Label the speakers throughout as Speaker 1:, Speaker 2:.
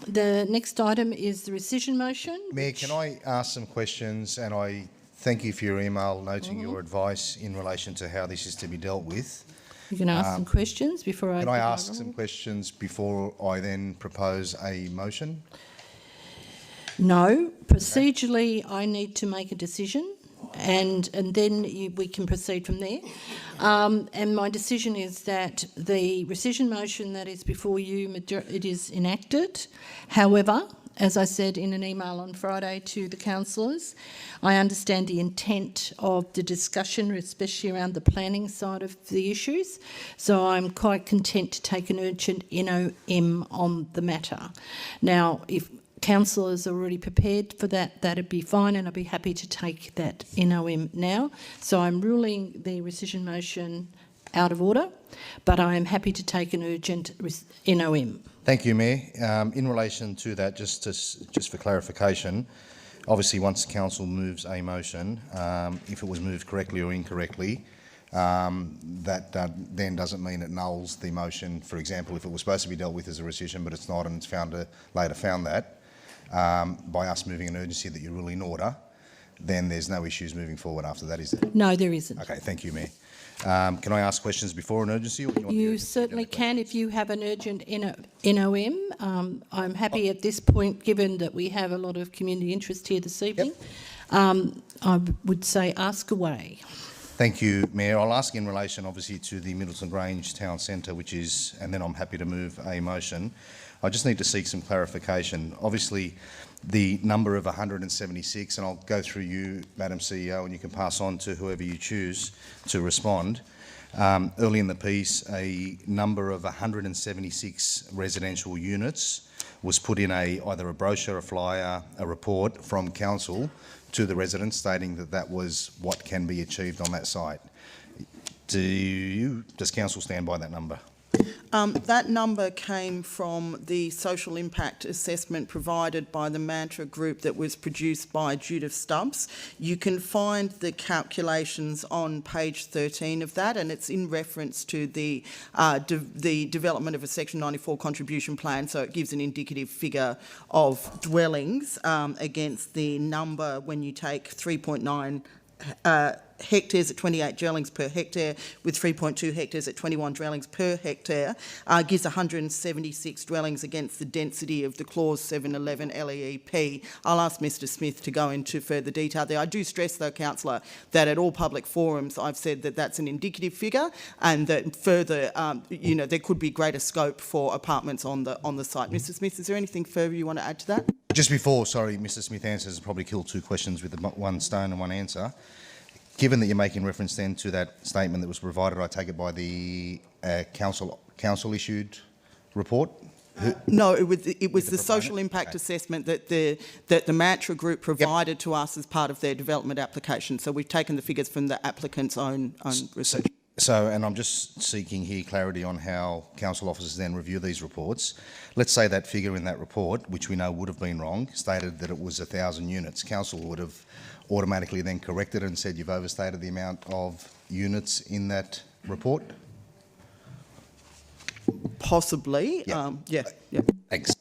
Speaker 1: The next item is the rescission motion.
Speaker 2: Mayor, can I ask some questions? And I thank you for your email noting your advice in relation to how this is to be dealt with.
Speaker 1: You can ask some questions before I...
Speaker 2: Can I ask some questions before I then propose a motion?
Speaker 1: No. Procedurally, I need to make a decision and then we can proceed from there. And my decision is that the rescission motion that is before you, it is enacted. However, as I said in an email on Friday to the councillors, I understand the intent of the discussion, especially around the planning side of the issues. So I'm quite content to take an urgent NOM on the matter. Now, if councillors are already prepared for that, that'd be fine, and I'd be happy to take that NOM now. So I'm ruling the rescission motion out of order, but I am happy to take an urgent NOM.
Speaker 2: Thank you, Mayor. In relation to that, just for clarification, obviously once the council moves a motion, if it was moved correctly or incorrectly, that then doesn't mean it nulls the motion. For example, if it was supposed to be dealt with as a rescission, but it's not, and it's later found that, by us moving an urgency that you rule in order, then there's no issues moving forward after that, is there?
Speaker 1: No, there isn't.
Speaker 2: Okay, thank you, Mayor. Can I ask questions before an urgency? Or
Speaker 1: you certainly can if you have an urgent NOM. I'm happy at this point, given that we have a lot of community interest here this evening. Yep. I would say ask away.
Speaker 2: Thank you, Mayor. I'll ask in relation, obviously, to the Middleton Grange Town Centre, which is, and then I'm happy to move a motion. I just need to seek some clarification. Obviously, the number of 176, and I'll go through you, Madam CEO, and you can pass on to whoever you choose to respond. Early in the piece, a number of 176 residential units was put in either a brochure, a flyer, a report from council to the residents stating that that was what can be achieved on that site. Does council stand by that number?
Speaker 3: That number came from the social impact assessment provided by the Mantra Group that was produced by Judith Stubbs. You can find the calculations on page 13 of that, and it's in reference to the development of a Section 94 contribution plan, so it gives an indicative figure of dwellings against the number when you take 3.9 hectares at 28 dwellings per hectare with 3.2 hectares at 21 dwellings per hectare, gives 176 dwellings against the density of the Clause 711 LEEP. I'll ask Mr Smith to go into further detail there. I do stress, though, Councillor, that at all public forums I've said that that's an indicative figure and that further, there could be greater scope for apartments on the site. Mr Smith, is there anything further you want to add to that?
Speaker 2: Just before, sorry, Mr Smith answers, probably killed two questions with one stone and one answer. Given that you're making reference then to that statement that was provided, I take it by the council-issued report?
Speaker 3: No, it was the social impact assessment that the Mantra Group provided to us as part of their development application. So we've taken the figures from the applicant's own research.
Speaker 2: So, and I'm just seeking here clarity on how council officers then review these reports. Let's say that figure in that report, which we know would have been wrong, stated that it was 1,000 units. Council would have automatically then corrected it and said you've overstated the amount of units in that report?
Speaker 3: Possibly.
Speaker 2: Yeah. Thanks.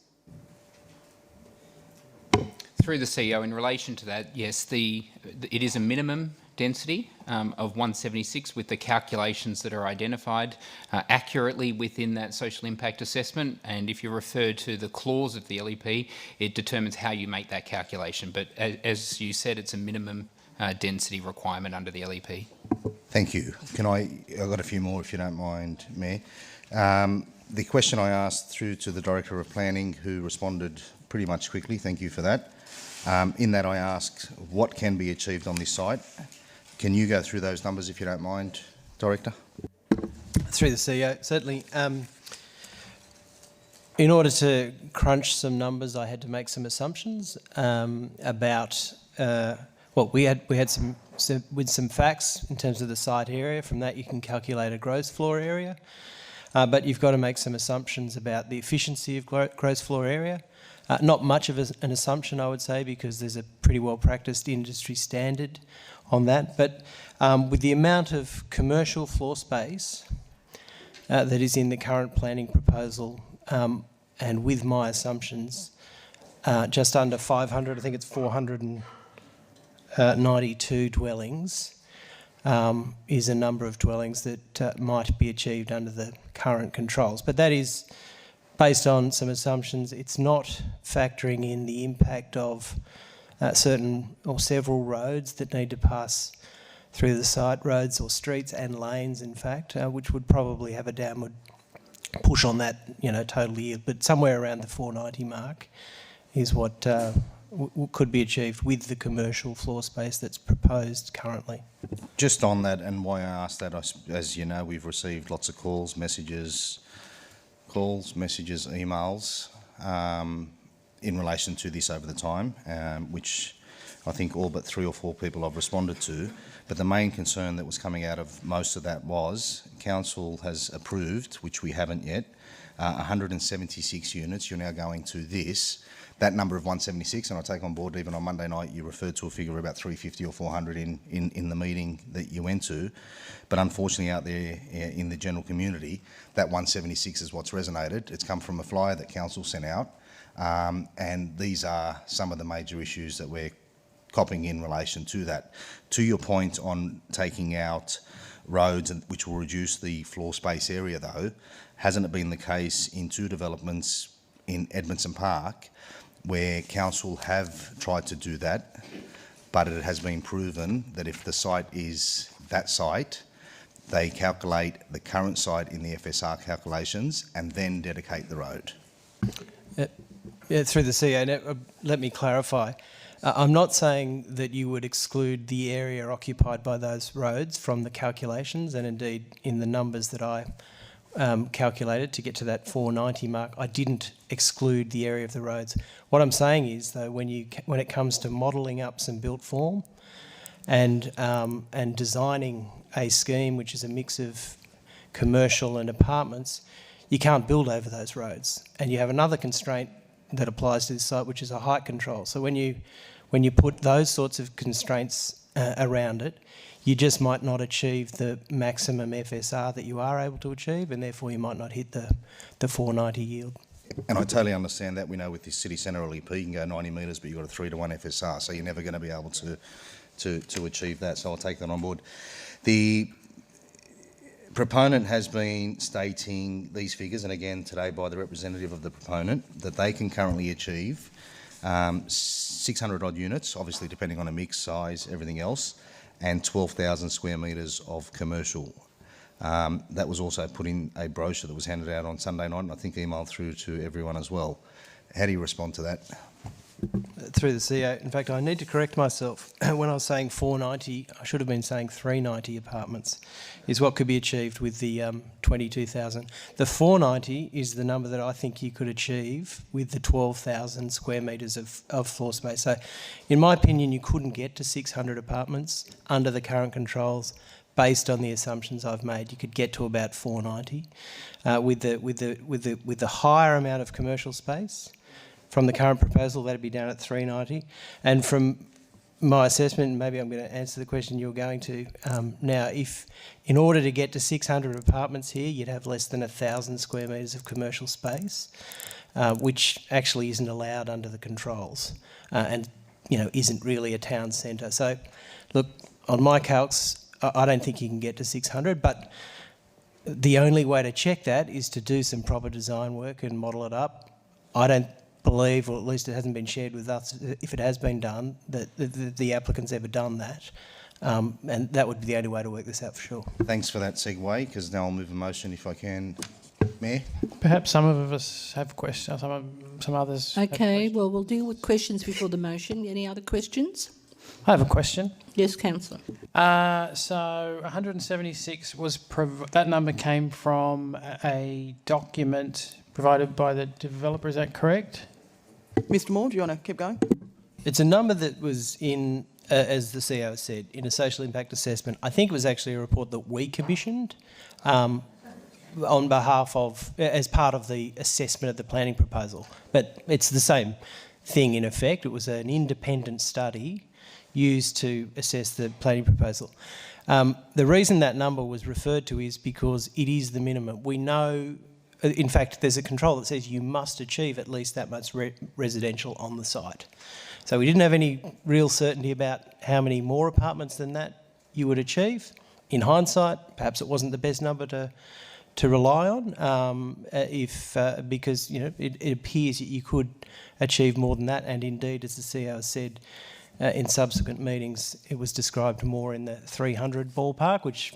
Speaker 4: Through the CEO, in relation to that, yes, it is a minimum density of 176 with the calculations that are identified accurately within that social impact assessment, and if you refer to the clause of the LEP, it determines how you make that calculation, but as you said, it's a minimum density requirement under the LEP.
Speaker 2: Thank you. I've got a few more if you don't mind, Mayor. The question I asked through to the Director of Planning, who responded pretty much quickly, thank you for that. In that I asked what can be achieved on this site. Can you go through those numbers if you don't mind, Director?
Speaker 5: Through the CEO, certainly. In order to crunch some numbers, I had to make some assumptions about, we had some facts in terms of the site area. From that you can calculate a gross floor area, but you've got to make some assumptions about the efficiency of gross floor area. Not much of an assumption, I would say, because there's a pretty well-practiced industry standard on that. But with the amount of commercial floor space that is in the current planning proposal, and with my assumptions, just under 500, I think it's 492 dwellings, is a number of dwellings that might be achieved under the current controls. But that is based on some assumptions. It's not factoring in the impact of certain or several roads that need to pass through the site, roads or streets and lanes, in fact, which would probably have a downward push on that, total yield. But somewhere around the 490 mark is what could be achieved with the commercial floor space that's proposed currently.
Speaker 2: Just on that, and why I asked that, as you know, we've received lots of messages, emails in relation to this over the time, which I think all but 3 or 4 people I've responded to. But the main concern that was coming out of most of that was Council has approved, which we haven't yet, 176 units. You're now going to this. That number of 176, and I take on board even on Monday night you referred to a figure of about 350 or 400 in the meeting that you went to. But unfortunately out there in the general community, that 176 is what's resonated. It's come from a flyer that Council sent out, and these are some of the major issues that we're copping in relation to that. To your point on taking out roads, which will reduce the floor space area though, hasn't it been the case in 2 developments in Edmondson Park where Council have tried to do that, but it has been proven that if the site is that site, they calculate the current site in the FSR calculations and then dedicate the road.
Speaker 5: Through the CEO, let me clarify. I'm not saying that you would exclude the area occupied by those roads from the calculations, and indeed in the numbers that I calculated to get to that 490 mark, I didn't exclude the area of the roads. What I'm saying is, though, when it comes to modelling up some built form and designing a scheme which is a mix of commercial and apartments, you can't build over those roads. And you have another constraint that applies to this site, which is a height control. So when you put those sorts of constraints around it, you just might not achieve the maximum FSR that you are able to achieve, and therefore you might not hit the 490 yield.
Speaker 2: And I totally understand that. We know with this city centre LEP you can go 90 metres, but you've got a 3-to-1 FSR, so you're never going to be able to achieve that. So I'll take that on board. The proponent has been stating these figures, and again today by the representative of the proponent, that they can currently achieve 600 odd units, obviously depending on a mix, size, everything else, and 12,000 square metres of commercial. That was also put in a brochure that was handed out on Sunday night and I think emailed through to everyone as well. How do you respond to that?
Speaker 5: Through the CEO, in fact, I need to correct myself. When I was saying 490, I should have been saying 390 apartments is what could be achieved with the 22,000. The 490 is the number that I think you could achieve with the 12,000 square metres of floor space. So, in my opinion, you couldn't get to 600 apartments under the current controls based on the assumptions I've made. You could get to about 490 with the higher amount of commercial space. From the current proposal, that'd be down at 390. And from my assessment, maybe I'm going to answer the question you're going to now, if in order to get to 600 apartments here, you'd have less than 1,000 square metres of commercial space, which actually isn't allowed under the controls and, isn't really a town centre. So, look, on my calcs, I don't think you can get to 600, but the only way to check that is to do some proper design work and model it up. I don't believe, or at least it hasn't been shared with us, if it has been done, that the applicant's ever done that. And that would be the only way to work this out for sure.
Speaker 2: Thanks for that segue, because now I'll move a motion if I can. Mayor?
Speaker 6: Perhaps some of us have questions, some others have
Speaker 1: Okay,
Speaker 6: questions.
Speaker 1: well, we'll deal with questions before the motion. Any other questions?
Speaker 6: I have a question.
Speaker 1: Yes, Councillor.
Speaker 6: So 176 was, that number came from a document provided by the developer, is that correct?
Speaker 3: Mr Moore, do you want to keep going?
Speaker 5: It's a number that was in, as the CEO said, in a social impact assessment. I think it was actually a report that we commissioned on behalf of, as part of the assessment of the planning proposal. But it's the same thing in effect. It was an independent study used to assess the planning proposal. The reason that number was referred to is because it is the minimum. We know in fact, there's a control that says you must achieve at least that much residential on the site. So we didn't have any real certainty about how many more apartments than that you would achieve. In hindsight, perhaps it wasn't the best number to rely on, because it appears that you could achieve more than that, and indeed, as the CEO said in subsequent meetings, it was described more in the 300 ballpark, which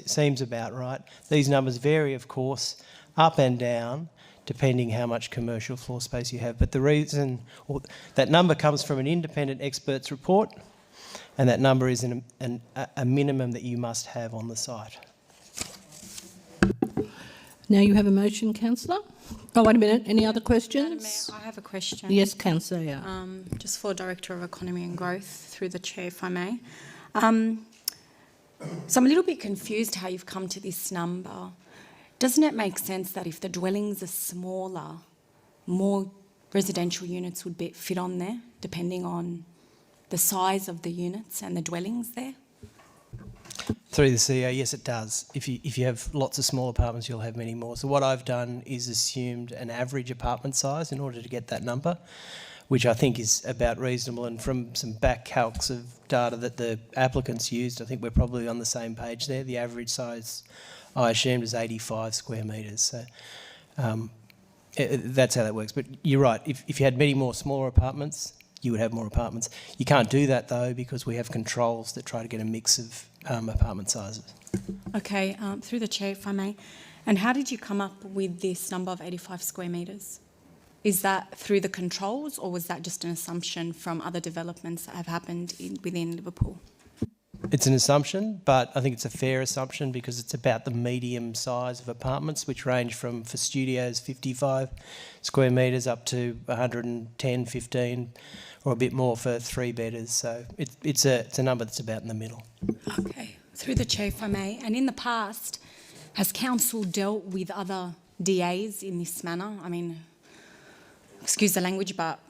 Speaker 5: seems about right. These numbers vary, of course, up and down, depending how much commercial floor space you have. But the reason that number comes from an independent expert's report, and that number is a minimum that you must have on the site.
Speaker 1: Now you have a motion, councillor. Oh, wait a minute. Any other
Speaker 7: Madam
Speaker 1: questions?
Speaker 7: Mayor, I have a question.
Speaker 1: Yes, councillor. Yeah.
Speaker 7: Just for Director of Economy and Growth, through the Chair, if I may. So I'm a little bit confused how you've come to this number. Doesn't it make sense that if the dwellings are smaller, more residential units would fit on there, depending on the size of the units and the dwellings there?
Speaker 5: Through the CEO, yes, it does. If you have lots of small apartments, you'll have many more. So what I've done is assumed an average apartment size in order to get that number, which I think is about reasonable. And from some back calcs of data that the applicants used, I think we're probably on the same page there. The average size I assumed is 85 square metres. So that's how that works. But you're right. If you had many more smaller apartments, you would have more apartments. You can't do that, though, because we have controls that try to get a mix of apartment sizes.
Speaker 7: Okay, through the Chair, if I may. And how did you come up with this number of 85 square metres? Is that through the controls, or was that just an assumption from other developments that have happened within Liverpool?
Speaker 5: It's an assumption, but I think it's a fair assumption because it's about the medium size of apartments, which range from, for studios, 55 square metres up to 110, 15, or a bit more for three-bedders. So it's a number that's about in the middle.
Speaker 7: Okay, through the Chair, if I may. And in the past, has Council dealt with other DAs in this manner? I mean, excuse the language, but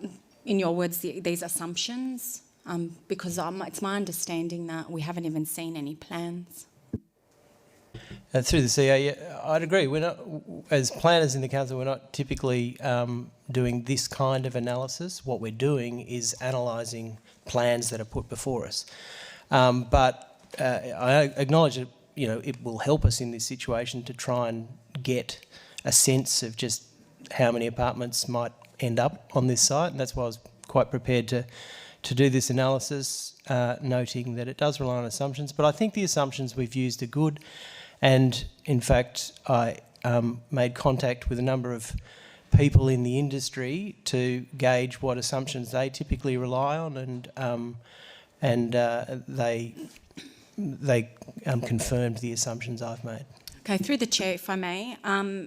Speaker 7: in your words, these assumptions? Because it's my understanding that we haven't even seen any plans.
Speaker 5: Through the CEO, yeah, I'd agree. We're not, as planners in the council, we're not typically doing this kind of analysis. What we're doing is analysing plans that are put before us. But I acknowledge that it will help us in this situation to try and get a sense of just how many apartments might end up on this site, and that's why I was quite prepared to do this analysis, noting that it does rely on assumptions. But I think the assumptions we've used are good. And in fact, I made contact with a number of people in the industry to gauge what assumptions they typically rely on, and they confirmed the assumptions I've made.
Speaker 7: Okay, through the Chair, if I may,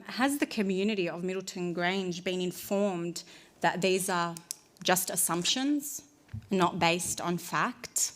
Speaker 7: has the community of Middleton Grange been informed that these are just assumptions, not based on fact?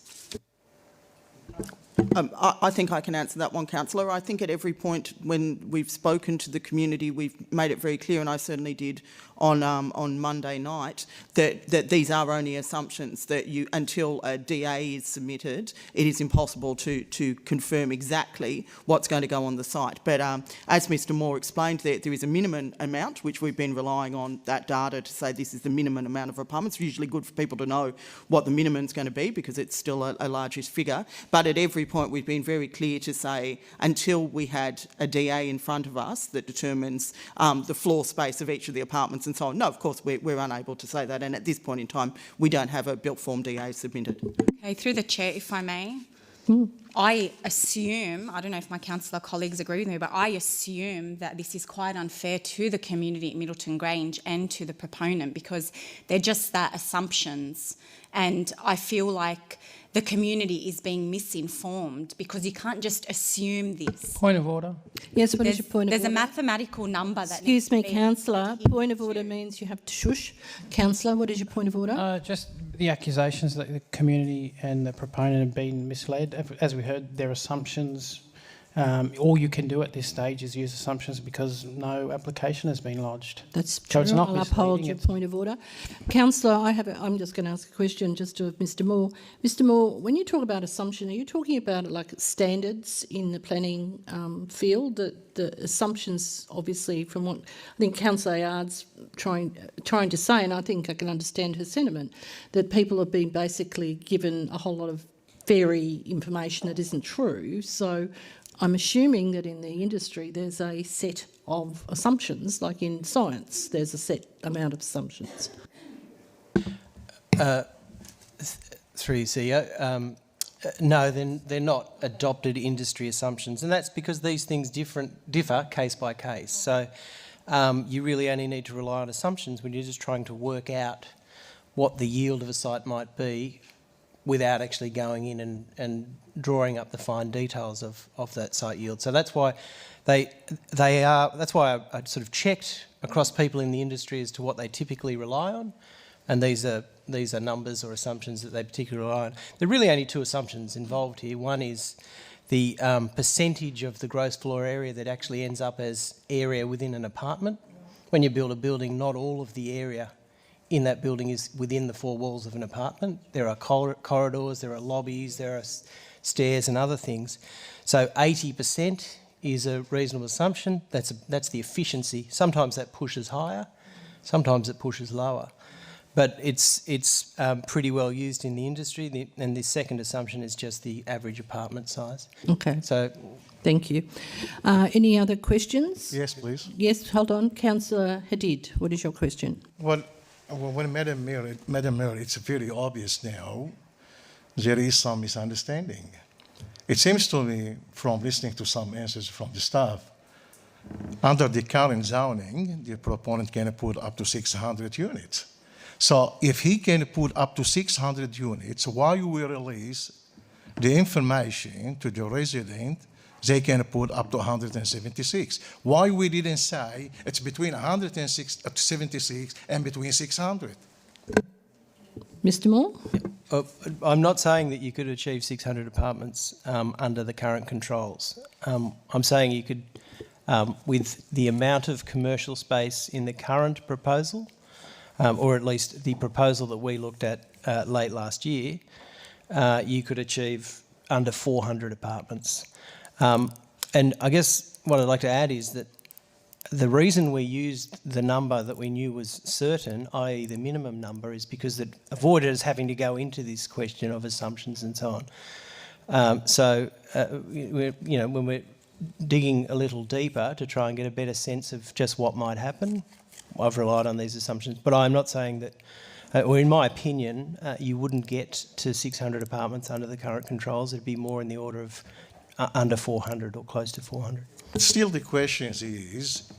Speaker 3: I think I can answer that one, Councillor. I think at every point when we've spoken to the community, we've made it very clear, and I certainly did on Monday night, that these are only assumptions, that until a DA is submitted, it is impossible to confirm exactly what's going to go on the site. But as Mr Moore explained, there is a minimum amount, which we've been relying on that data to say this is the minimum amount of apartments. It's usually good for people to know what the minimum is going to be because it's still a largish figure. But at every point we've been very clear to say until we had a DA in front of us that determines the floor space of each of the apartments and so on. No, of course, we're unable to say that, and at this point in time, we don't have a built form DA submitted.
Speaker 7: Okay, through the Chair, if I may, I assume, I don't know if my councillor colleagues agree with me, but I assume that this is quite unfair to the community at Middleton Grange and to the proponent because they're just that, assumptions, and I feel like the community is being misinformed because you can't just assume this.
Speaker 6: Point of order.
Speaker 1: Yes, what is your point of order?
Speaker 7: There's a mathematical number that
Speaker 1: Excuse me,
Speaker 7: needs to be
Speaker 1: councillor. Point of order means you have to shush. Councillor, what is your point of order?
Speaker 6: Just the accusations that the community and the proponent have been misled. As we heard, their assumptions All you can do at this stage is use assumptions because no application has been lodged.
Speaker 1: That's
Speaker 6: So
Speaker 1: true.
Speaker 6: it's not
Speaker 1: I'll uphold
Speaker 6: misleading,
Speaker 1: your
Speaker 6: it's-
Speaker 1: point of order. Councillor, I'm just going to ask a question just to Mr Moore. Mr Moore, when you talk about assumption, are you talking about like standards in the planning field? The assumptions, obviously, from what I think Councillor Yard's trying to say, and I think I can understand her sentiment, that people have been basically given a whole lot of fairy information that isn't true. So I'm assuming that in the industry there's a set of assumptions, like in science, there's a set amount of assumptions.
Speaker 5: Through CEO, no, they're not adopted industry assumptions, and that's because these things differ case by case. So you really only need to rely on assumptions when you're just trying to work out what the yield of a site might be without actually going in and drawing up the fine details of that site yield. So that's why that's why I sort of checked across people in the industry as to what they typically rely on, and these are numbers or assumptions that they particularly rely on. There are really only two assumptions involved here. One is the percentage of the gross floor area that actually ends up as area within an apartment. When you build a building, not all of the area in that building is within the four walls of an apartment. There are corridors, there are lobbies, there are stairs and other things. So 80% is a reasonable assumption. That's the efficiency. Sometimes that pushes higher, sometimes it pushes lower. But it's pretty well used in the industry. And the second assumption is just the average apartment size.
Speaker 1: Okay.
Speaker 5: So,
Speaker 1: thank you. Any other questions?
Speaker 8: Yes, please.
Speaker 1: Yes, hold on. Councillor Hadid, what is your question?
Speaker 8: Well, when Madam Mayor, it's very obvious now there is some misunderstanding. It seems to me, from listening to some answers from the staff, under the current zoning, the proponent can put up to 600 units. So if he can put up to 600 units, why we release the information to the resident, they can put up to 176. Why we didn't say it's between 176 and between 600?
Speaker 1: Mr Moore?
Speaker 5: I'm not saying that you could achieve 600 apartments under the current controls. I'm saying you could, with the amount of commercial space in the current proposal, or at least the proposal that we looked at late last year, you could achieve under 400 apartments. And I guess what I'd like to add is that the reason we used the number that we knew was certain, i.e. the minimum number, is because it avoided us having to go into this question of assumptions and so on. When we're digging a little deeper to try and get a better sense of just what might happen, I've relied on these assumptions. But I'm not saying that, or in my opinion, you wouldn't get to 600 apartments under the current controls. It'd be more in the order of under 400 or close to 400.
Speaker 8: Still the question is,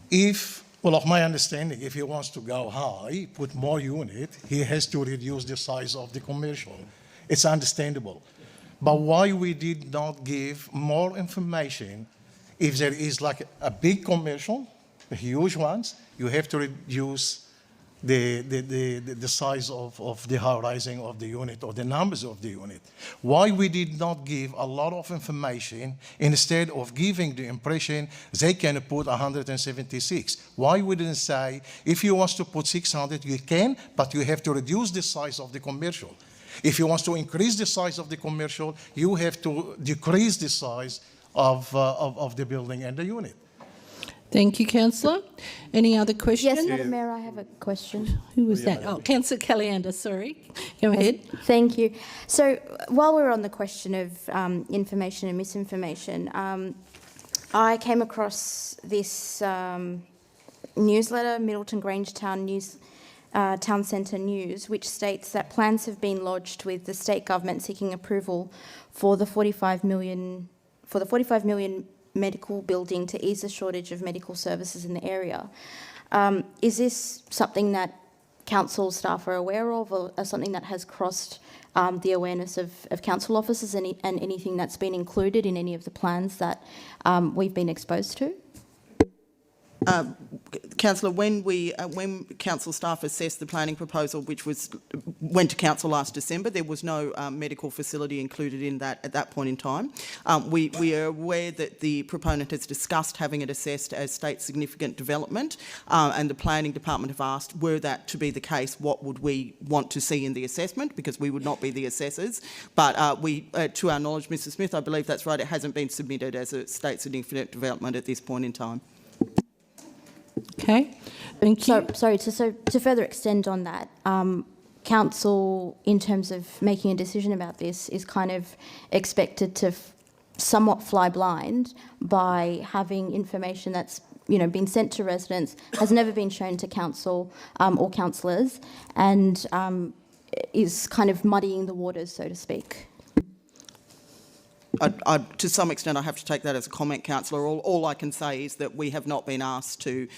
Speaker 8: if, well, of my understanding, if he wants to go high, put more unit, he has to reduce the size of the commercial. It's understandable. But why we did not give more information if there is like a big commercial, the huge ones, you have to reduce the size of the horizon of the unit or the numbers of the unit. Why we did not give a lot of information instead of giving the impression they can put 176? Why we didn't say, if you want to put 600, you can, but you have to reduce the size of the commercial. If you want to increase the size of the commercial, you have to decrease the size of the building and the unit.
Speaker 1: Thank you, Councillor. Any other questions?
Speaker 9: Yes, Madam Mayor, I have a question.
Speaker 1: Who was that? Oh, Councillor Caliander, sorry. Go ahead.
Speaker 9: Thank you. So while we're on the question of information and misinformation, I came across this newsletter, Middleton Grange Town Centre News, which states that plans have been lodged with the state government seeking approval for the 45 million medical building to ease the shortage of medical services in the area. Is this something that council staff are aware of, or something that has crossed the awareness of council officers, and anything that's been included in any of the plans that we've been exposed to?
Speaker 3: Councillor, when council staff assessed the planning proposal, which went to council last December, there was no medical facility included in that at that point in time. We are aware that the proponent has discussed having it assessed as state significant development, and the planning department have asked, were that to be the case, what would we want to see in the assessment, because we would not be the assessors. But to our knowledge, Mr Smith, I believe that's right, it hasn't been submitted as a state significant development at this point in time.
Speaker 1: Okay, thank you.
Speaker 9: So to further extend on that, council, in terms of making a decision about this, is kind of expected to somewhat fly blind by having information that's been sent to residents, has never been shown to council or councillors, and is kind of muddying the waters, so to speak.
Speaker 3: To some extent, I have to take that as a comment, councillor. All I can say is that we have not been asked to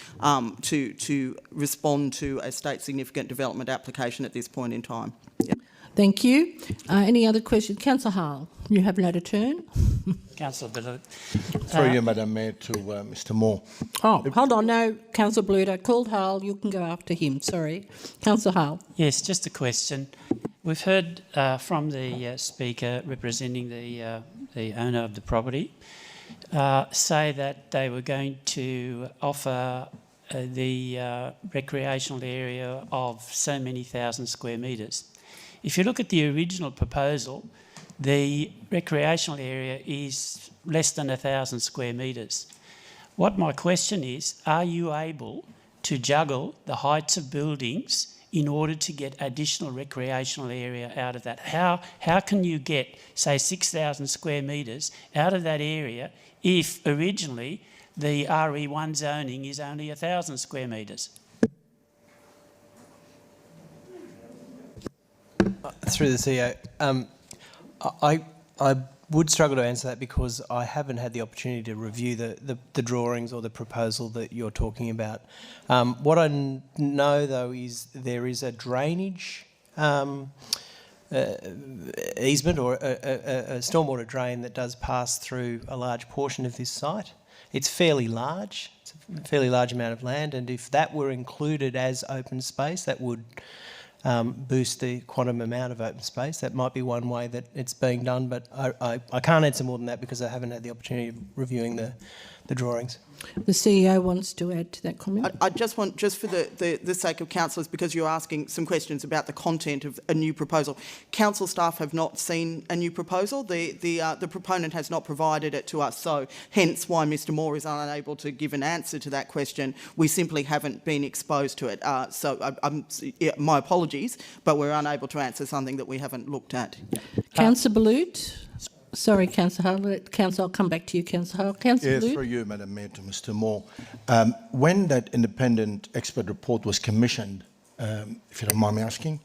Speaker 3: respond to a state significant development application at this point in time. Yep.
Speaker 1: Thank you. Any other questions? Councillor Hall, you have now a turn.
Speaker 10: Councillor Billett.
Speaker 8: Through you, Madam Mayor, to Mr Moore.
Speaker 1: Oh, hold on. No, Councillor Bluter. I called Hall. You can go after him. Sorry. Councillor Hall.
Speaker 10: Yes, just a question. We've heard from the speaker representing the owner of the property say that they were going to offer the recreational area of so many thousand square metres. If you look at the original proposal, the recreational area is less than 1,000 square metres. What my question is, are you able to juggle the heights of buildings in order to get additional recreational area out of that? How can you get, say, 6,000 square metres out of that area if originally the RE1 zoning is only 1,000 square metres?
Speaker 5: Through the CEO, I would struggle to answer that because I haven't had the opportunity to review the drawings or the proposal that you're talking about. What I know, though, is there is a drainage easement or a stormwater drain that does pass through a large portion of this site. It's fairly large. It's a fairly large amount of land, and if that were included as open space, that would boost the quantum amount of open space. That might be one way that it's being done, but I can't answer more than that because I haven't had the opportunity of reviewing the drawings.
Speaker 1: The CEO wants to add to that comment.
Speaker 3: I just want, just for the sake of councillors, because you're asking some questions about the content of a new proposal. Council staff have not seen a new proposal. The proponent has not provided it to us, so hence why Mr Moore is unable to give an answer to that question. We simply haven't been exposed to it. My apologies, but we're unable to answer something that we haven't looked at.
Speaker 1: Councillor Balut. Sorry, Councillor Hall. Councillor, I'll come back to you, Councillor Hall. Councillor
Speaker 8: Yes,
Speaker 1: Balut.
Speaker 8: through you, Madam Mayor, to Mr Moore. When that independent expert report was commissioned, if you don't mind me asking?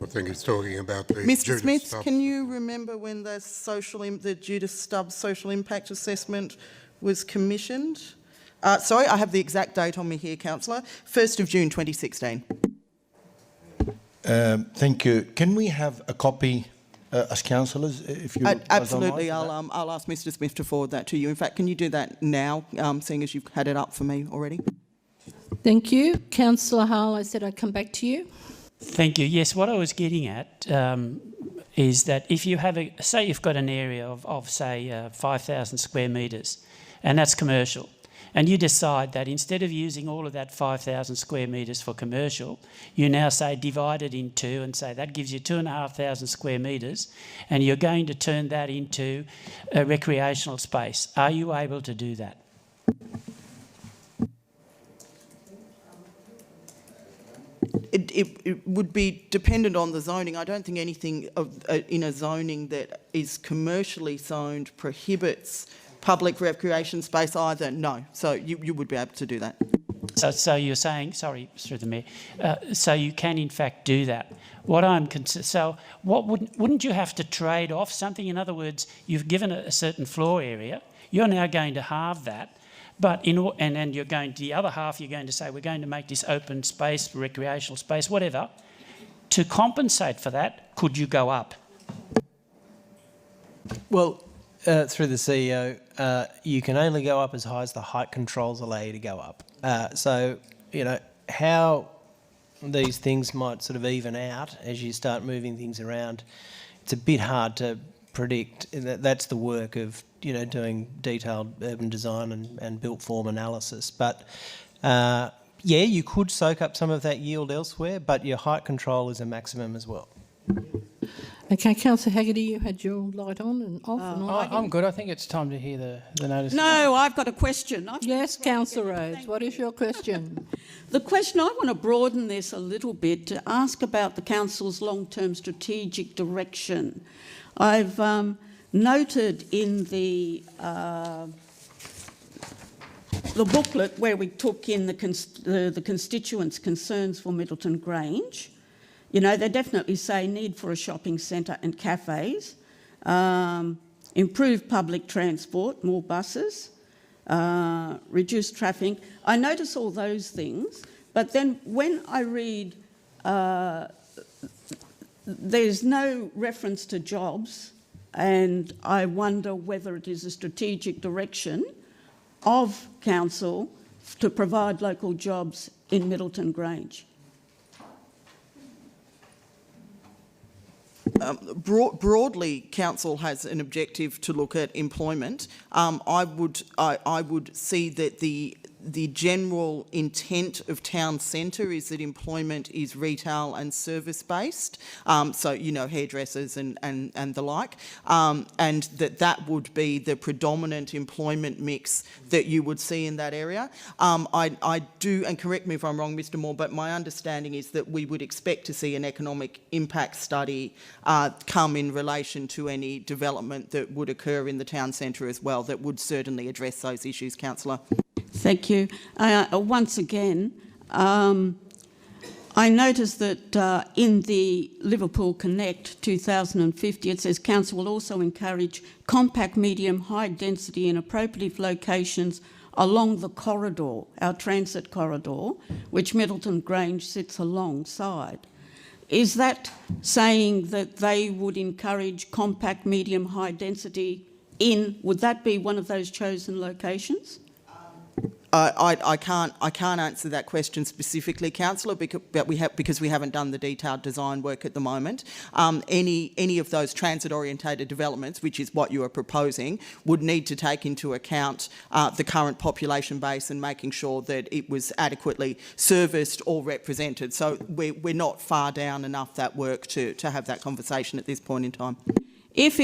Speaker 11: I think he's talking about the
Speaker 3: Mr
Speaker 11: Judith
Speaker 3: Smith,
Speaker 11: Stubbs.
Speaker 3: can you remember when the Judith Stubbs social impact assessment was commissioned? Sorry, I have the exact date on me here, Councillor. 1st of June 2016.
Speaker 8: Thank you. Can we have a copy as councillors, if you
Speaker 3: Absolutely. I'll ask Mr Smith to forward that to you. In fact, can you do that now, seeing as you've had it up for me already?
Speaker 1: Thank you. Councillor Hall, I said I'd come back to you.
Speaker 10: Thank you. Yes, what I was getting at is that if you have say you've got an area of say 5,000 square metres, and that's commercial, and you decide that instead of using all of that 5,000 square metres for commercial, you now say divide it in two and say that gives you 2,500 square metres, and you're going to turn that into a recreational space. Are you able to do that?
Speaker 3: It would be dependent on the zoning. I don't think anything in a zoning that is commercially zoned prohibits public recreation space either. No. So you would be able to do that.
Speaker 10: So you're saying, sorry, through the Mayor, so you can in fact do that. What I'm so what wouldn't you have to trade off something? In other words, you've given a certain floor area, you're now going to halve that. But and then you're going to the other half, you're going to say, we're going to make this open space, recreational space, whatever. To compensate for that, could you go up?
Speaker 5: Well, through the CEO, you can only go up as high as the height controls allow you to go up. So, you know, how these things might sort of even out as you start moving things around, it's a bit hard to predict. That's the work of, you know, doing detailed urban design and built form analysis. But yeah, you could soak up some of that yield elsewhere, but your height control is a maximum as well.
Speaker 1: Okay, Councillor Haggerty, you had your light on and off.
Speaker 6: I'm good. I think it's time to hear the notice.
Speaker 12: No, I've got a question.
Speaker 1: Yes, Councillor Rhodes, what is your question?
Speaker 12: The question, I want to broaden this a little bit to ask about the Council's long-term strategic direction. I've noted in the booklet where we took in the constituents' concerns for Middleton Grange, you know, they definitely say need for a shopping centre and cafes, improve public transport, more buses, reduce traffic. I notice all those things, but then when I read there's no reference to jobs, and I wonder whether it is a strategic direction of council to provide local jobs in Middleton Grange.
Speaker 3: Broadly, council has an objective to look at employment. I would see that the general intent of town centre is that employment is retail and service based, so, you know, hairdressers and the like, and that would be the predominant employment mix that you would see in that area. I do, and correct me if I'm wrong, Mr Moore, but my understanding is that we would expect to see an economic impact study come in relation to any development that would occur in the town centre as well, that would certainly address those issues, Councillor.
Speaker 12: Thank you. Once again, I noticed that in the Liverpool Connect 2050, it says council will also encourage compact, medium, high density in appropriate locations along the corridor, our transit corridor, which Middleton Grange sits alongside. Is that saying that they would encourage compact, medium, high density would that be one of those chosen locations?
Speaker 3: I can't answer that question specifically, Councillor, because we haven't done the detailed design work at the moment. Any of those transit-orientated developments, which is what you are proposing, would need to take into account the current population base and making sure that it was adequately serviced or represented. So we're not far down enough that work to have that conversation at this point in time.
Speaker 12: If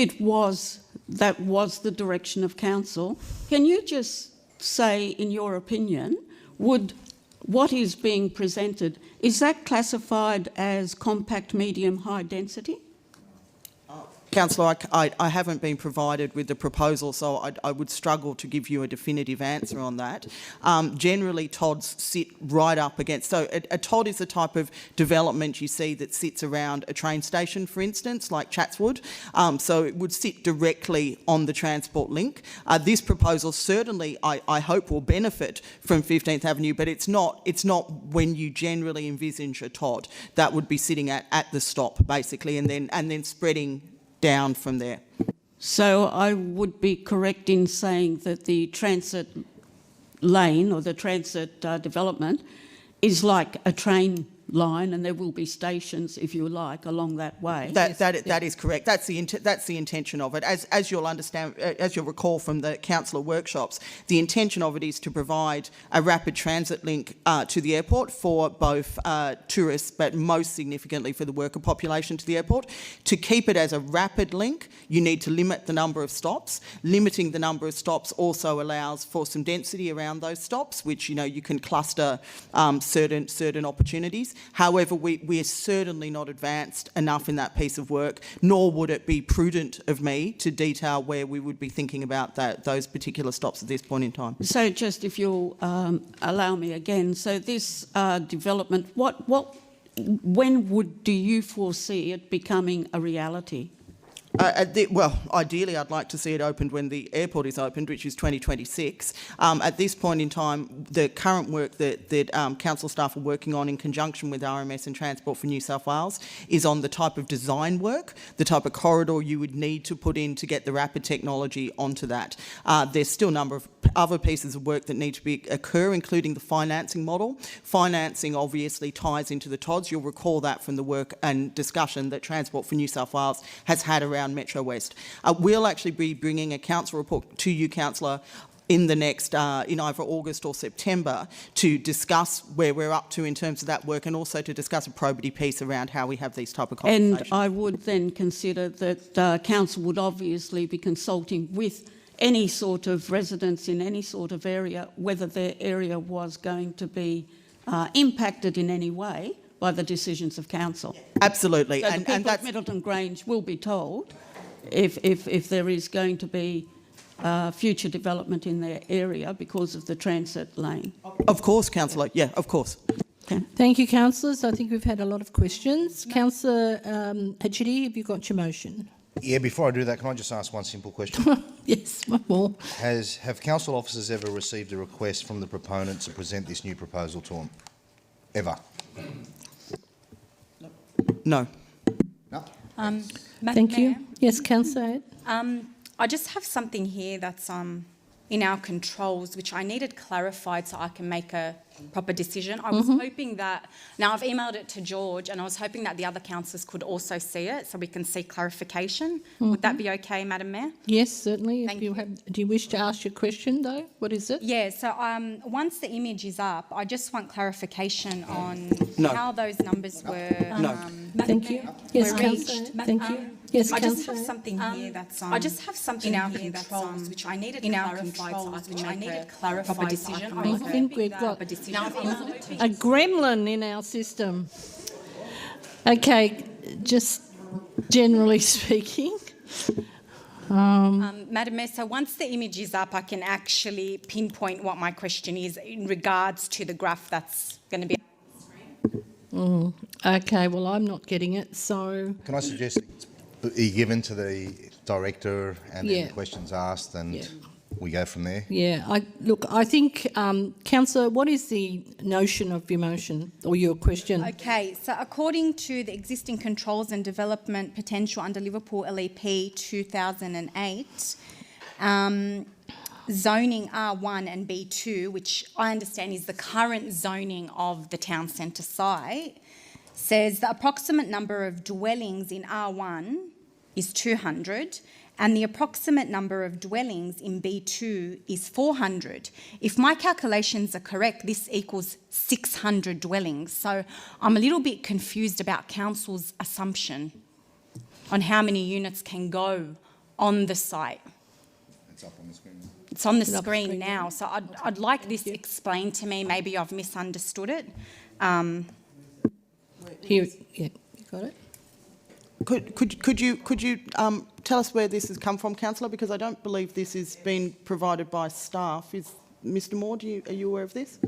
Speaker 12: that was the direction of council, can you just say, in your opinion, what is being presented, is that classified as compact, medium, high density?
Speaker 3: Councillor, I haven't been provided with the proposal, so I would struggle to give you a definitive answer on that. Generally, TODs sit right up against... So a TOD is the type of development you see that sits around a train station, for instance, like Chatswood. So it would sit directly on the transport link. This proposal certainly, I hope, will benefit from 15th Avenue, but it's not when you generally envisage a TOD. That would be sitting at the stop, basically, and then spreading down from there.
Speaker 12: So I would be correct in saying that the transit lane or the transit development is like a train line, and there will be stations, if you like, along that way.
Speaker 3: That is correct. That's the intention of it. As you'll understand, as you'll recall from the councillor workshops, the intention of it is to provide a rapid transit link to the airport for both tourists, but most significantly for the worker population to the airport. To keep it as a rapid link, you need to limit the number of stops. Limiting the number of stops also allows for some density around those stops, which, you know, you can cluster certain opportunities. However, we are certainly not advanced enough in that piece of work, nor would it be prudent of me to detail where we would be thinking about those particular stops at this point in time.
Speaker 12: So just if you'll allow me again, so this development, when do you foresee it becoming a reality?
Speaker 3: Well, ideally, I'd like to see it opened when the airport is opened, which is 2026. At this point in time, the current work that council staff are working on in conjunction with RMS and Transport for New South Wales is on the type of design work, the type of corridor you would need to put in to get the rapid technology onto that. There's still a number of other pieces of work that need to occur, including the financing model. Financing obviously ties into the TODs. You'll recall that from the work and discussion that Transport for New South Wales has had around Metro West. We'll actually be bringing a council report to you, Councillor, in the next, in either August or September, to discuss where we're up to in terms of that work, and also to discuss a probity piece around how we have these type of conversations.
Speaker 12: And I would then consider that council would obviously be consulting with any sort of residents in any sort of area, whether their area was going to be impacted in any way by the decisions of council.
Speaker 3: Absolutely.
Speaker 12: So the people of Middleton Grange will be told if there is going to be future development in their area because of the transit lane.
Speaker 3: Of course, Councillor. Yeah, of course.
Speaker 12: Okay.
Speaker 1: Thank you, councillors. I think we've had a lot of questions. Councillor Hachidi, have you got your motion?
Speaker 2: Yeah, before I do that, can I just ask one simple question?
Speaker 1: Yes, one more.
Speaker 2: Have council officers ever received a request from the proponent to present this new proposal to them? Ever?
Speaker 3: No.
Speaker 2: No?
Speaker 1: Thank you. Yes, Councillor.
Speaker 7: I just have something here that's in our controls, which I needed clarified so I can make a proper decision. I was hoping that, now I've emailed it to George, and I was hoping that the other councillors could also see it so we can see clarification. Would that be okay, Madam Mayor?
Speaker 1: Yes, certainly.
Speaker 7: Thank you.
Speaker 1: Do you wish to ask your question, though? What is it?
Speaker 7: Yeah, so once the image is up, I just want clarification on how those numbers were.
Speaker 1: Thank you. Yes,
Speaker 7: were
Speaker 1: Councillor.
Speaker 7: reached.
Speaker 1: Thank you. Yes,
Speaker 7: I just have
Speaker 1: Councillor.
Speaker 7: something here that's I just have something in our controls which I needed clarified so I can make a proper decision.
Speaker 1: I think we've got a gremlin in our system. Okay, just generally speaking.
Speaker 7: Madam Mayor, so once the image is up, I can actually pinpoint what my question is in regards to the graph that's going to be.
Speaker 1: Okay, well, I'm not getting it, so...
Speaker 2: Can I suggest it be given to the director and then the questions asked, and we go from there?
Speaker 1: Yeah, I think, Councillor, what is the notion of your motion or your question?
Speaker 7: Okay, so according to the existing controls and development potential under Liverpool LEP 2008, zoning R1 and B2, which I understand is the current zoning of the town centre site, says the approximate number of dwellings in R1 is 200 and the approximate number of dwellings in B2 is 400. If my calculations are correct, this equals 600 dwellings. So I'm a little bit confused about council's assumption on how many units can go on the site.
Speaker 2: It's up on the screen.
Speaker 7: It's on the screen now, so I'd like this explained to me. Maybe I've misunderstood it.
Speaker 1: Here, yeah, you got it?
Speaker 3: Could you tell us where this has come from, Councillor? Because I don't believe this has been provided by staff. Is Mr. Moore? Are you aware of this?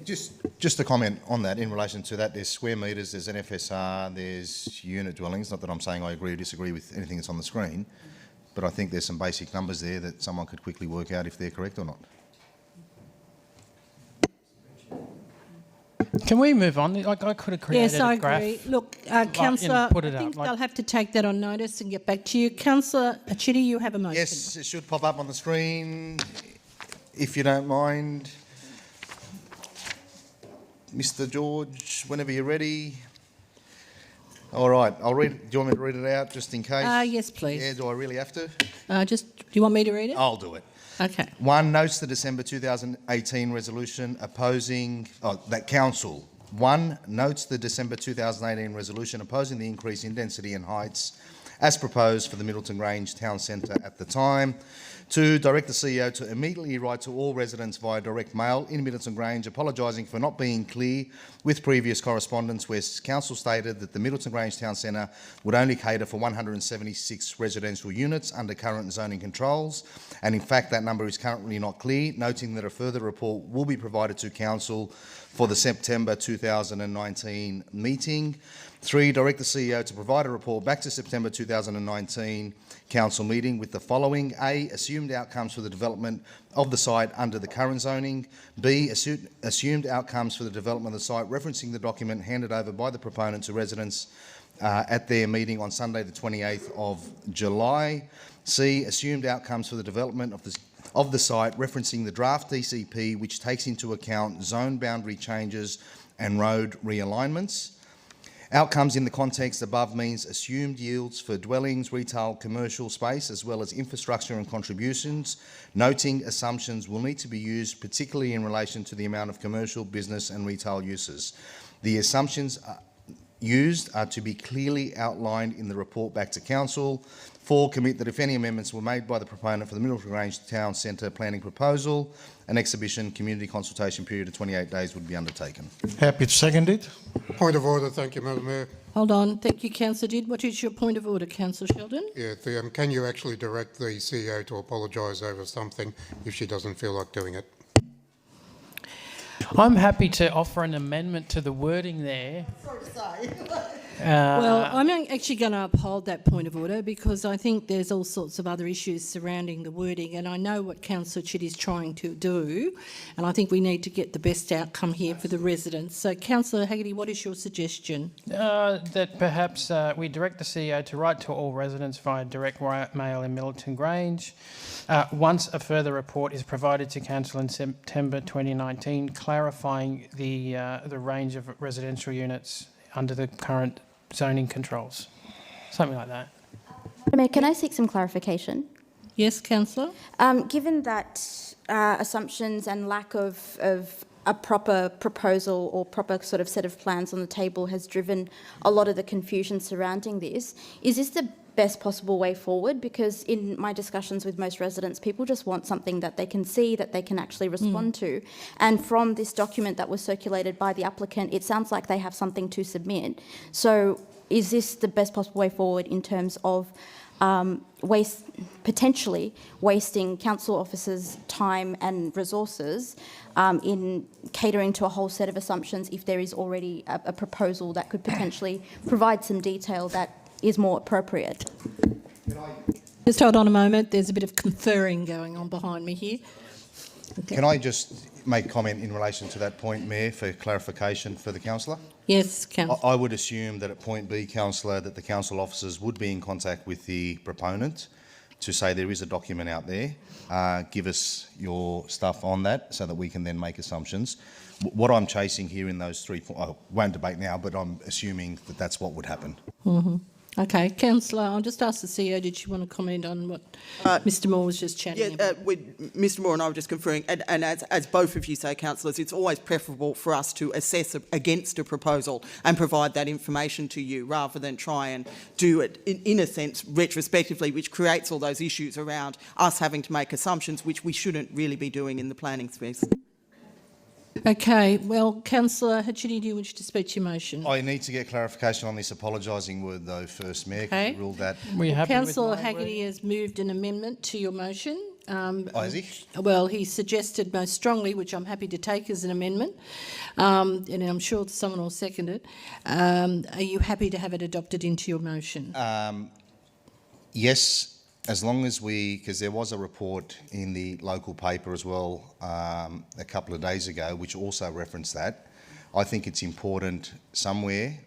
Speaker 2: Just a comment on that. In relation to that, there's square metres, there's NFSR, there's unit dwellings. Not that I'm saying I agree or disagree with anything that's on the screen, but I think there's some basic numbers there that someone could quickly work out if they're correct or not.
Speaker 6: Can we move on? Like, I could have created
Speaker 1: Yes, I
Speaker 6: a graph.
Speaker 1: agree. Look, Councillor,
Speaker 6: put it
Speaker 1: I think
Speaker 6: up,
Speaker 1: they'll have to take that on notice and get back to you. Councillor Chitty, you have a motion.
Speaker 2: Yes, it should pop up on the screen, if you don't mind. Mr. George, whenever you're ready. All right, I'll read. Do you want me to read it out just in case?
Speaker 1: Yes, please.
Speaker 2: Yeah, do I really have to?
Speaker 1: Do you want me to read it?
Speaker 2: I'll do it.
Speaker 1: Okay.
Speaker 2: 1 notes the December 2018 resolution opposing, that council. 1 notes the December 2018 resolution opposing the increase in density and heights as proposed for the Middleton Grange town centre at the time. 2, direct the CEO to immediately write to all residents via direct mail in Middleton Grange apologising for not being clear with previous correspondence where council stated that the Middleton Grange town centre would only cater for 176 residential units under current zoning controls, and in fact that number is currently not clear, noting that a further report will be provided to council for the September 2019 meeting. 3, direct the CEO to provide a report back to September 2019 council meeting with the following: A, assumed outcomes for the development of the site under the current zoning. B, assumed outcomes for the development of the site, referencing the document handed over by the proponent to residents at their meeting on Sunday the 28th of July. C, assumed outcomes for the development of the site, referencing the draft DCP, which takes into account zone boundary changes and road realignments. Outcomes in the context above means assumed yields for dwellings, retail, commercial space, as well as infrastructure and contributions, noting assumptions will need to be used, particularly in relation to the amount of commercial, business and retail uses. The assumptions used are to be clearly outlined in the report back to council. 4, commit that if any amendments were made by the proponent for the Middleton Grange Town Centre planning proposal, an exhibition community consultation period of 28 days would be undertaken.
Speaker 8: Happy to second it.
Speaker 11: Point of order, thank you, Madam Mayor.
Speaker 1: Hold on. Thank you, Councillor Didd. What is your point of order, Councillor Sheldon?
Speaker 11: Yeah, can you actually direct the CEO to apologise over something if she doesn't feel like doing it?
Speaker 6: I'm happy to offer an amendment to the wording there.
Speaker 3: Sorry to say.
Speaker 1: Well, I'm actually going to uphold that point of order because I think there's all sorts of other issues surrounding the wording, and I know what Councillor Chitty is trying to do, and I think we need to get the best outcome here for the residents. So, Councillor Haggerty, what is your suggestion?
Speaker 6: That perhaps we direct the CEO to write to all residents via direct mail in Middleton Grange. Once a further report is provided to Council in September 2019, clarifying the range of residential units under the current zoning controls. Something like that.
Speaker 9: Mayor, can I seek some clarification?
Speaker 1: Yes, Councillor?
Speaker 9: Given that assumptions and lack of a proper proposal or proper sort of set of plans on the table has driven a lot of the confusion surrounding this, is this the best possible way forward? Because in my discussions with most residents, people just want something that they can see, that they can actually respond to. And from this document that was circulated by the applicant, it sounds like they have something to submit. So is this the best possible way forward in terms of potentially wasting council officers' time and resources in catering to a whole set of assumptions if there is already a proposal that could potentially provide some detail that is more appropriate?
Speaker 1: Just hold on a moment. There's a bit of conferring going on behind me here. Okay.
Speaker 2: Can I just make a comment in relation to that point, Mayor, for clarification for the councillor?
Speaker 1: Yes, Councillor.
Speaker 2: I would assume that at point B, councillor, that the council officers would be in contact with the proponent to say there is a document out there. Give us your stuff on that so that we can then make assumptions. What I'm chasing here in those 3 points, I won't debate now, but I'm assuming that that's what would happen.
Speaker 1: Mm-hmm. Okay, Councillor, I'll just ask the CEO, did you want to comment on what Mr Moore was just chatting about?
Speaker 3: Mr Moore and I were just conferring, and as both of you say, councillors, it's always preferable for us to assess against a proposal and provide that information to you rather than try and do it, in a sense, retrospectively, which creates all those issues around us having to make assumptions, which we shouldn't really be doing in the planning space.
Speaker 1: Okay, well, Councillor Hachidi, do you wish to speak to your motion?
Speaker 2: I need to get clarification on this apologising word, though, first, Mayor.
Speaker 1: Okay.
Speaker 2: Can you rule that?
Speaker 1: Councillor Haggerty has moved an amendment to your motion.
Speaker 2: Has he?
Speaker 1: Well, he suggested most strongly, which I'm happy to take as an amendment, and I'm sure someone will second it. Are you happy to have it adopted into your motion?
Speaker 2: Yes. As long as because there was a report in the local paper as well a couple of days ago, which also referenced that. I think it's important somewhere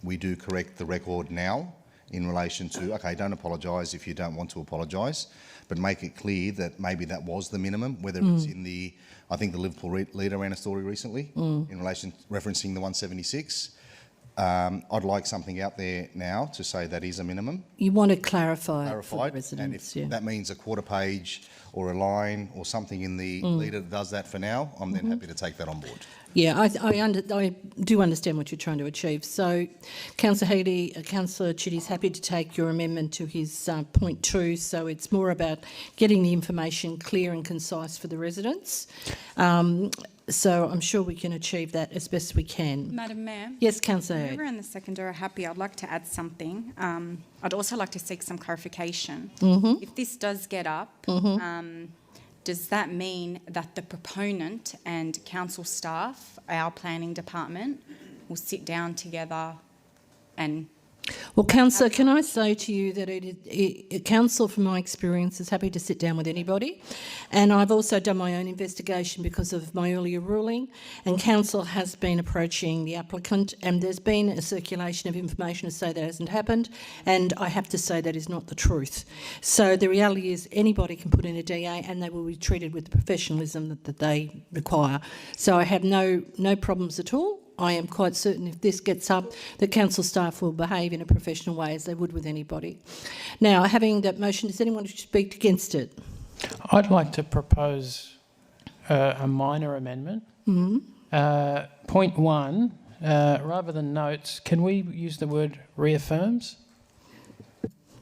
Speaker 2: we do correct the record now in relation to, okay, don't apologise if you don't want to apologise, but make it clear that maybe that was the minimum, whether it's in the, I think the Liverpool Leader ran a story recently in relation, referencing the 176. I'd like something out there now to say that is a minimum.
Speaker 1: You want to clarify it for the residents,
Speaker 2: and if that means a quarter page or a line or something in the leader that does that for now, I'm then happy to take that on board.
Speaker 1: Yeah, I do understand what you're trying to achieve. So, Councillor Haggerty, Councillor Chitty's happy to take your amendment to his point 2. So it's more about getting the information clear and concise for the residents. So I'm sure we can achieve that as best we can.
Speaker 7: Madam Mayor?
Speaker 1: Yes, Councillor.
Speaker 7: Whoever and the seconder are happy, I'd like to add something. I'd also like to seek some clarification. If this does get up, does that mean that the proponent and council staff, our planning department, will sit down together and
Speaker 1: Well, councillor, can I say to you that council, from my experience, is happy to sit down with anybody, and I've also done my own investigation because of my earlier ruling, and council has been approaching the applicant, and there's been a circulation of information to say that hasn't happened, and I have to say that is not the truth. So the reality is anybody can put in a DA and they will be treated with the professionalism that they require. So I have no problems at all. I am quite certain if this gets up, the council staff will behave in a professional way as they would with anybody. Now, having that motion, does anyone speak against it?
Speaker 6: I'd like to propose a minor amendment. Point 1, rather than notes, can we use the word reaffirms?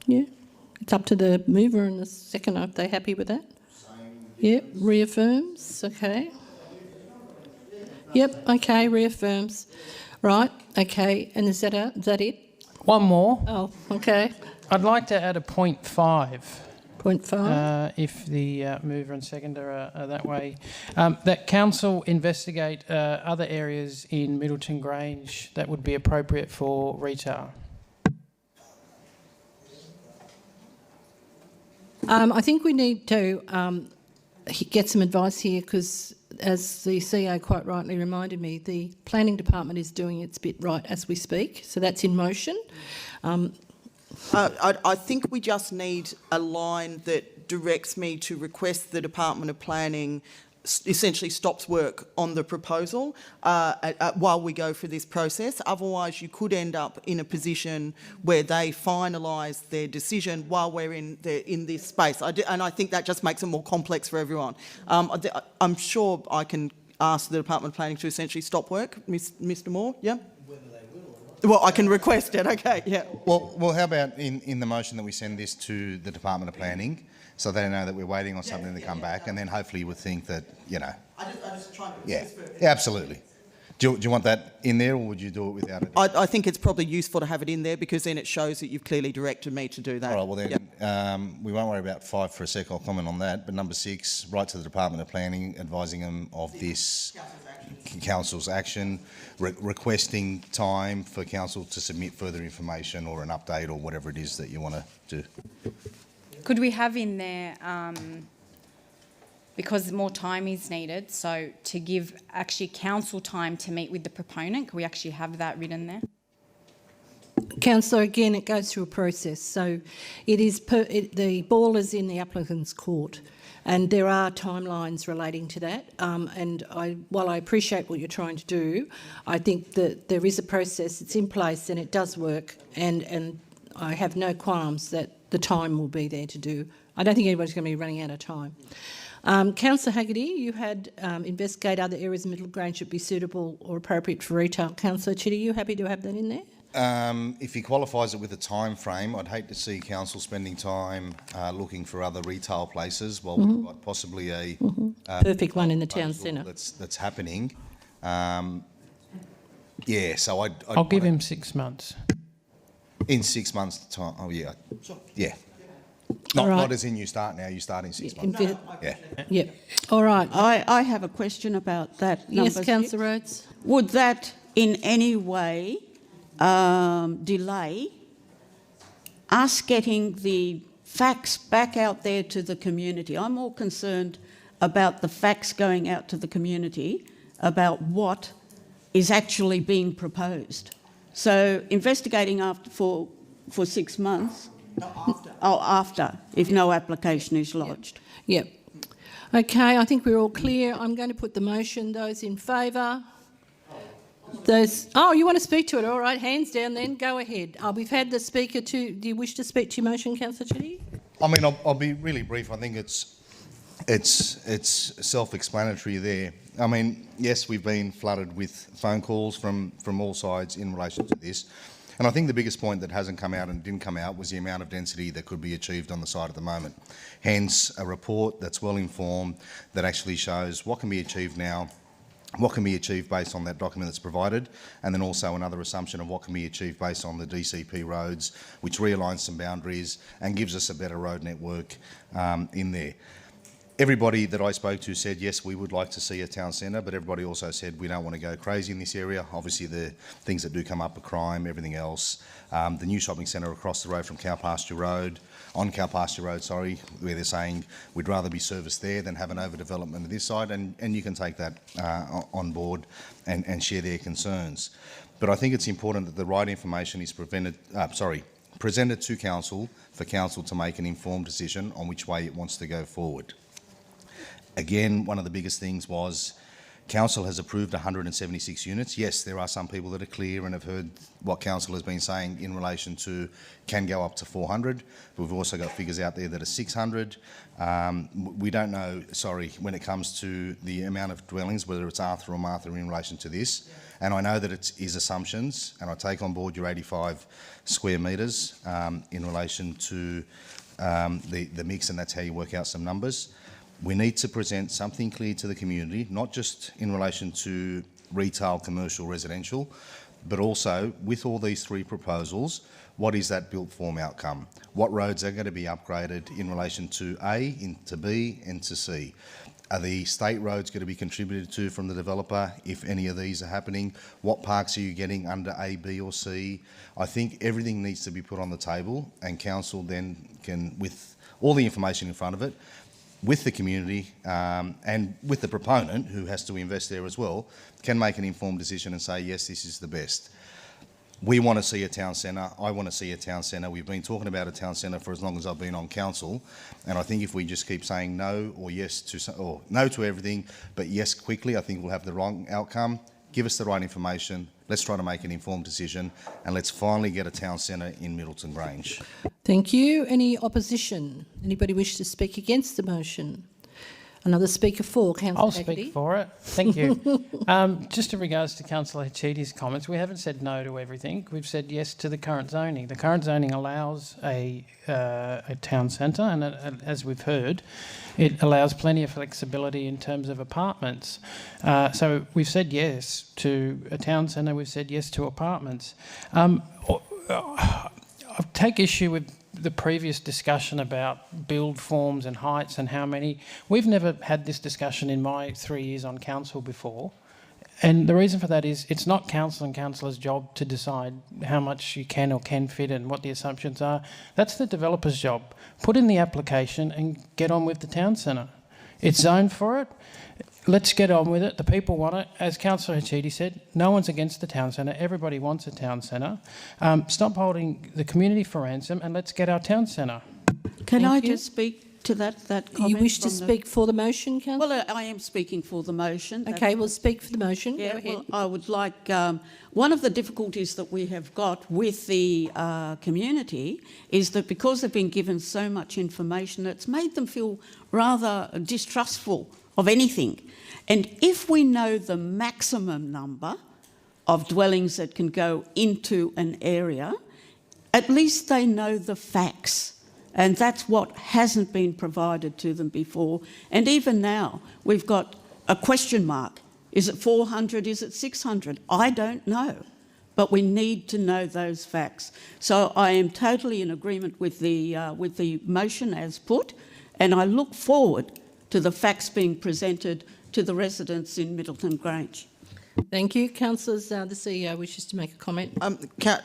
Speaker 1: Yeah, it's up to the mover and the seconder if they're happy with that. Yep, reaffirms, okay. Yep, okay, reaffirms. Right, okay, and is that it?
Speaker 6: One more.
Speaker 1: Oh, okay.
Speaker 6: I'd like to add a point 5.
Speaker 1: Point 5.
Speaker 6: If the mover and seconder are that way. That council investigate other areas in Middleton Grange that would be appropriate for retail.
Speaker 1: I think we need to get some advice here because, as the CEO quite rightly reminded me, the planning department is doing its bit right as we speak, so that's in motion.
Speaker 3: I think we just need a line that directs me to request the Department of Planning essentially stops work on the proposal while we go through this process. Otherwise, you could end up in a position where they finalise their decision while we're in this space. And I think that just makes it more complex for everyone. I'm sure I can ask the Department of Planning to essentially stop work. Mr Moore, yeah? Well, I can request it, okay, yeah.
Speaker 2: Well, how about in the motion that we send this to the Department of Planning so they know that we're waiting on something to come back, and then hopefully you would think that, you know...
Speaker 3: I just try to...
Speaker 2: Yeah, absolutely. Do you want that in there, or would you do it without it?
Speaker 3: I think it's probably useful to have it in there because then it shows that you've clearly directed me to do that.
Speaker 2: All right, well then, we won't worry about 5 for a sec, I'll comment on that, but number 6, write to the Department of Planning advising them of this Council's action, requesting time for Council to submit further information or an update or whatever it is that you want to do.
Speaker 7: Could we have in there, because more time is needed, so to give actually council time to meet with the proponent, can we actually have that written there?
Speaker 1: Councillor, again, it goes through a process. So it is the ball is in the applicant's court, and there are timelines relating to that. And while I appreciate what you're trying to do, I think that there is a process, it's in place and it does work, and I have no qualms that the time will be there to do. I don't think anybody's going to be running out of time. Councillor Haggerty, you had investigate other areas in Middleton Grange should be suitable or appropriate for retail. Councillor Chitty, are you happy to have that in there?
Speaker 2: If he qualifies it with a time frame, I'd hate to see Council spending time looking for other retail places while we've got possibly a
Speaker 1: perfect one in the town centre.
Speaker 2: That's happening. Yeah, so
Speaker 6: I'll give him 6 months.
Speaker 2: In 6 months' time. Oh yeah, yeah.
Speaker 1: Right.
Speaker 2: Not as in you start now. You start in 6 months. Yeah.
Speaker 1: Yep. All right.
Speaker 12: I have a question about that.
Speaker 1: Yes, Councillor Rhodes.
Speaker 12: Would that in any way delay us getting the facts back out there to the community? I'm more concerned about the facts going out to the community about what is actually being proposed. So investigating for 6 months. After, if no application is lodged.
Speaker 1: Yep. Okay, I think we're all clear. I'm going to put the motion. Those in favour? Oh, you want to speak to it? All right, hands down then. Go ahead. We've had the speaker do you wish to speak to your motion, Councillor Chitty?
Speaker 2: I mean, I'll be really brief. I think it's self-explanatory there. I mean, yes, we've been flooded with phone calls from all sides in relation to this. And I think the biggest point that hasn't come out and didn't come out was the amount of density that could be achieved on the site at the moment. Hence, a report that's well informed that actually shows what can be achieved now, what can be achieved based on that document that's provided, and then also another assumption of what can be achieved based on the DCP roads, which realigns some boundaries and gives us a better road network in there. Everybody that I spoke to said, yes, we would like to see a town centre, but everybody also said we don't want to go crazy in this area. Obviously, the things that do come up are crime, everything else. The new shopping centre across the road from Cow Pasture Road, where they're saying we'd rather be serviced there than have an overdevelopment of this side, and you can take that on board and share their concerns. But I think it's important that the right information is presented to council for council to make an informed decision on which way it wants to go forward. Again, one of the biggest things was council has approved 176 units. Yes, there are some people that are clear and have heard what council has been saying in relation to can go up to 400. But we've also got figures out there that are 600. We don't know, when it comes to the amount of dwellings, whether it's Arthur or Martha in relation to this. And I know that it is assumptions, and I take on board your 85 square metres in relation to the mix, and that's how you work out some numbers. We need to present something clear to the community, not just in relation to retail, commercial, residential, but also with all these three proposals, what is that built form outcome? What roads are going to be upgraded in relation to A, into B, and to C? Are the state roads going to be contributed to from the developer if any of these are happening? What parks are you getting under A, B or C? I think everything needs to be put on the table, and council then can, with all the information in front of it, with the community and with the proponent, who has to invest there as well, can make an informed decision and say, yes, this is the best. We want to see a town centre. I want to see a town centre. We've been talking about a town centre for as long as I've been on council, and I think if we just keep saying no or yes to, or no to everything, but yes quickly, I think we'll have the wrong outcome. Give us the right information. Let's try to make an informed decision, and let's finally get a town centre in Middleton Grange.
Speaker 1: Thank you. Any opposition? Anybody wish to speak against the motion? Another speaker for, Councillor
Speaker 6: I'll speak for it. Thank you. Just in regards to Councillor Hichidi's comments, we haven't said no to everything. We've said yes to the current zoning. The current zoning allows a town centre, and as we've heard, it allows plenty of flexibility in terms of apartments. So we've said yes to a town centre, we've said yes to apartments. I take issue with the previous discussion about build forms and heights and how many. We've never had this discussion in my 3 years on council before. And the reason for that is it's not council and councillors' job to decide how much you can or can fit and what the assumptions are. That's the developer's job. Put in the application and get on with the town centre. It's zoned for it. Let's get on with it. The people want it. As Councillor Hichidi said, no one's against the town centre. Everybody wants a town centre. Stop holding the community for ransom and let's get our town centre.
Speaker 12: Can I just speak to that comment?
Speaker 1: You wish to speak for the motion, Councillor?
Speaker 12: Well, I am speaking for the motion.
Speaker 1: Okay, we'll speak for the motion.
Speaker 12: Yeah,
Speaker 1: Go ahead.
Speaker 12: well, I would like, one of the difficulties that we have got with the community is that because they've been given so much information, it's made them feel rather distrustful of anything. And if we know the maximum number of dwellings that can go into an area, at least they know the facts. And that's what hasn't been provided to them before. And even now, we've got a question mark. Is it 400? Is it 600? I don't know. But we need to know those facts. So I am totally in agreement with the motion as put, and I look forward to the facts being presented to the residents in Middleton Grange.
Speaker 1: Thank you. Councillors, the CEO wishes to make a comment.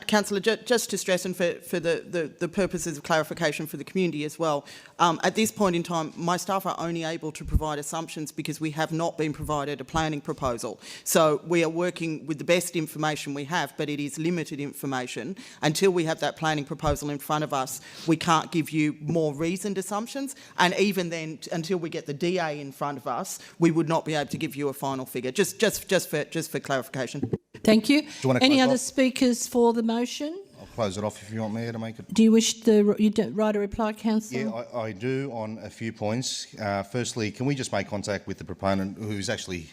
Speaker 3: Councillor, just to stress, and for the purposes of clarification for the community as well, at this point in time, my staff are only able to provide assumptions because we have not been provided a planning proposal. So we are working with the best information we have, but it is limited information. Until we have that planning proposal in front of us, we can't give you more reasoned assumptions. And even then, until we get the DA in front of us, we would not be able to give you a final figure. Just for clarification.
Speaker 1: Thank you. Any other
Speaker 2: off?
Speaker 1: Speakers for the motion?
Speaker 2: I'll close it off if you want me to make it.
Speaker 1: Do you wish to write a reply, Councillor?
Speaker 2: Yeah, I do on a few points. Firstly, can we just make contact with the proponent who's actually...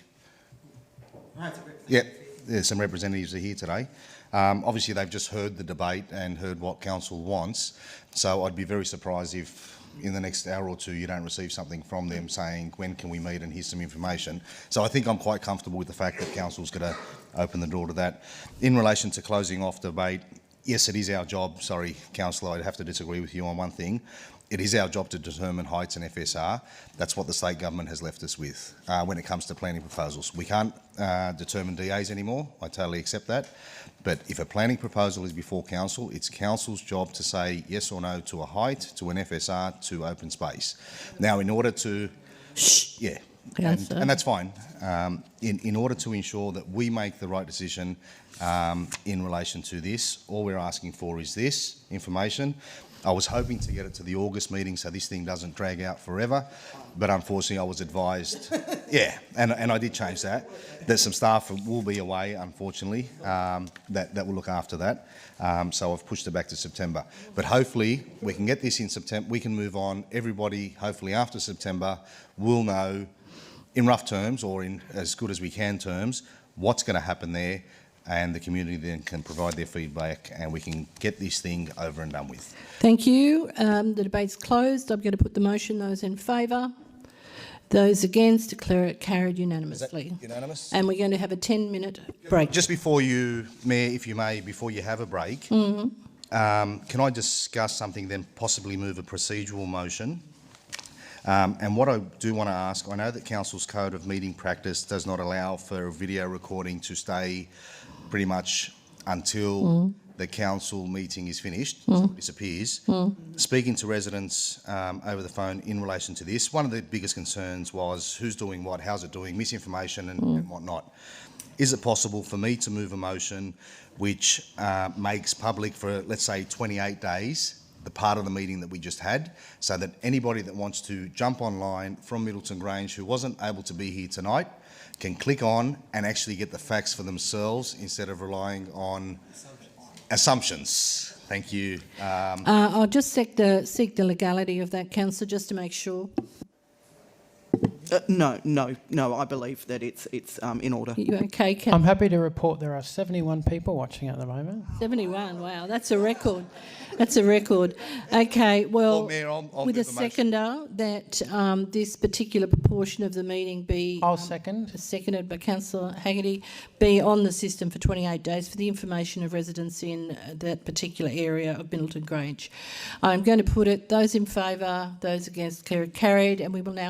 Speaker 2: Yeah, there's some representatives are here today. Obviously, they've just heard the debate and heard what council wants. So I'd be very surprised if in the next hour or two you don't receive something from them saying when can we meet and here's some information. So I think I'm quite comfortable with the fact that council's going to open the door to that. In relation to closing off debate, yes, it is our job. Sorry, councillor, I'd have to disagree with you on one thing. it is our job to determine heights and FSR. That's what the state government has left us with when it comes to planning proposals. We can't determine DAs anymore. I totally accept that. But if a planning proposal is before council, it's council's job to say yes or no to a height, to an FSR, to open space. Now, in order to... Yeah. And that's fine. In order to ensure that we make the right decision in relation to this, all we're asking for is this information. I was hoping to get it to the August meeting so this thing doesn't drag out forever, but unfortunately I was advised, and I did change that some staff will be away, unfortunately, that will look after that. So I've pushed it back to September. But hopefully we can get this in September, we can move on. Everybody, hopefully after September, will know in rough terms or in as good as we can terms what's going to happen there, and the community then can provide their feedback and we can get this thing over and done with.
Speaker 1: Thank you. The debate's closed. I'm going to put the motion. Those in favour? Those against? Declare it carried unanimously.
Speaker 2: Is that unanimous?
Speaker 1: And we're going to have a 10-minute break.
Speaker 2: Just before you, Mayor, if you may, before you have a break, can I discuss something, then possibly move a procedural motion? And what I do want to ask, I know that Council's Code of Meeting Practice does not allow for a video recording to stay pretty much until the council meeting is finished, so it disappears. Speaking to residents over the phone in relation to this, one of the biggest concerns was who's doing what, how's it doing, misinformation and whatnot. Is it possible for me to move a motion which makes public for, let's say, 28 days, the part of the meeting that we just had, so that anybody that wants to jump online from Middleton Grange who wasn't able to be here tonight can click on and actually get the facts for themselves instead of relying on assumptions. Thank you.
Speaker 1: I'll just seek the legality of that, Councillor, just to make sure.
Speaker 3: No, I believe that it's in order.
Speaker 1: You okay,
Speaker 6: I'm happy to report there are 71 people watching at the moment.
Speaker 1: 71, wow, that's a record. That's a record. Okay, well,
Speaker 2: Mayor, I'll
Speaker 1: with a
Speaker 2: move the motion.
Speaker 1: seconder, that this particular proportion of the meeting be...
Speaker 6: I'll second.
Speaker 1: Seconded by Councillor Haggerty, be on the system for 28 days for the information of residents in that particular area of Middleton Grange. I'm going to put it, those in favour, those against, carried, and we will now